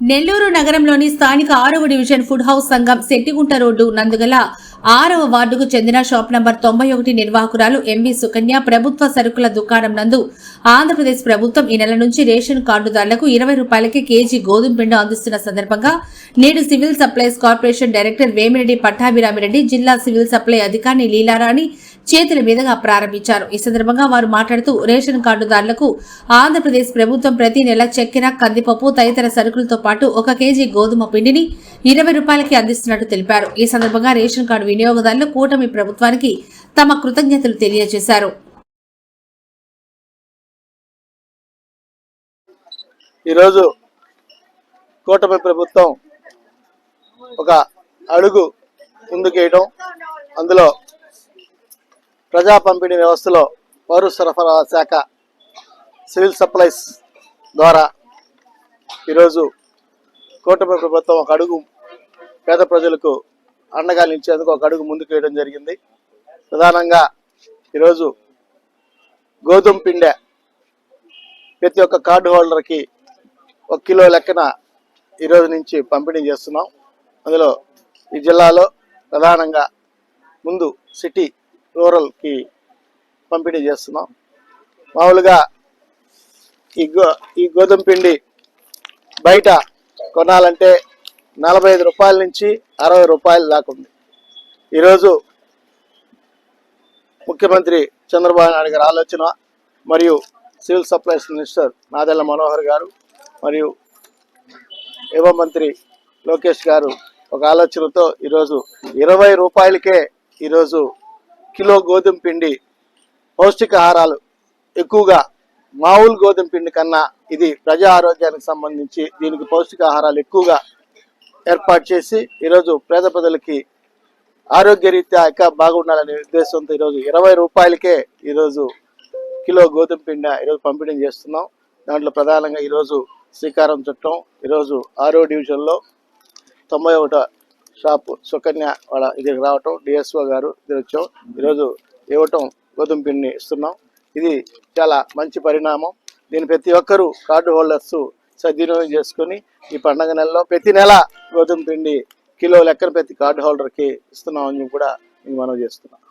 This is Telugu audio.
నెల్లూరు నగరంలోని స్థానిక 6వ డివిజన్ ఫుడ్ హౌస్ సంఘం శెట్టిగుంట రోడ్డు నందుగల 6వ వార్డుకు చెందిన షాప్ నంబర్ 91 నిర్వాహకురాలు ఎంవి సుకన్య ప్రభుత్వ సరుకుల దుకాణం నందు ఆంధ్రప్రదేశ్ ప్రభుత్వం ఈ నెల నుంచి రేషన్ కార్డుదారులకు 20 రూపాయలకి కేజీ గోధుమ పిండి అందిస్తున్న సందర్భంగా నేడు civil supplies corporation director Vemireddy Pattabhirami Reddy, జిల్లా సివిల్ సప్లై అధికారిని లీలారాణి చేతుల మీదుగా ప్రారంభించారు. ఈ సందర్భంగా వారు మాట్లాడుతూ రేషన్ కార్డుదారులకు ఆంధ్రప్రదేశ్ ప్రభుత్వం ప్రతి నెల చక్కెర, కందిపప్పు తదితర సరుకులతో పాటు 1 కేజీ గోధుమ పిండిని 20 రూపాయలకి అందిస్తున్నట్టు తెలిపారు. ఈ సందర్భంగా రేషన్ కార్డు వినియోగదారులు కూటమి ప్రభుత్వానికి తమ కృతజ్ఞతలు తెలియజేశారు. ఈరోజు కూటమి ప్రభుత్వం ఒక అడుగు ముందుకేయడం, అందులో ప్రజా పంపిణీ వ్యవస్థలో పౌర సరఫరా శాఖ సివిల్ సప్లైస్ ద్వారా ఈరోజు కూటమి ప్రభుత్వం ఒక అడుగు పేద ప్రజలకు అండగా నిలిచేందుకు ఒక అడుగు ముందుకు వేయడం జరిగింది. ప్రధానంగా ఈరోజు గోధుమ పిండి ప్రతి ఒక్క కార్డు హోల్డర్కి 1 కిలో లెక్కన ఈరోజు నుంచి పంపిణీ చేస్తున్నాం. అందులో ఈ జిల్లాలో ప్రధానంగా ముందు సిటీ రూరల్కి పంపిణీ చేస్తున్నాం. మామూలుగా ఈ గోధుమ పిండి బయట కొనాలంటే 45 రూపాయల నుంచి 60 రూపాయలు దాకా ఉంది. ఈరోజు ముఖ్యమంత్రి చంద్రబాబు నాయుడు గారి ఆలోచన మరియు civil supplies minister Nadella Manohar గారు మరియు యువ మంత్రి లోకేష్ గారు ఒక ఆలోచనతో ఈరోజు 20 రూపాయలకే ఈరోజు కిలో గోధుమ పిండి పౌష్టికాహారాలు ఎక్కువగా మామూలు గోధుమ పిండి కన్నా ఇది ప్రజా ఆరోగ్యానికి సంబంధించి దీనికి పౌష్టికాహారాలు ఎక్కువగా ఏర్పాటు చేసి ఈరోజు పేద ప్రజలకి ఆరోగ్యరీత్యా ఇంకా బాగుండాలనే ఉద్దేశంతో ఈరోజు 20 రూపాయలకే ఈరోజు కిలో గోధుమ పిండి ఈరోజు పంపిణీ చేస్తున్నాం. దాంట్లో ప్రధానంగా ఈరోజు శ్రీకారం చుట్టం, ఈరోజు 6వ డివిజన్లో 91 షాపు సుకన్య వాళ్ళ ఇక్కడికి రావటం, డిఎస్ఓ గారు ఇద్దరు వచ్చాం, ఈరోజు ఇవ్వటం గోధుమ పిండిని ఇస్తున్నాం. ఇది చాలా మంచి పరిణామం. దీన్ని ప్రతి ఒక్కరూ కార్డు హోల్డర్స్ సద్వినియోగం చేసుకుని ఈ పండగ నెలలో ప్రతి నెల గోధుమ పిండి కిలో లెక్కన ప్రతి కార్డు హోల్డర్కి ఇస్తున్నామని కూడా నేను మనవి చేస్తున్నాను.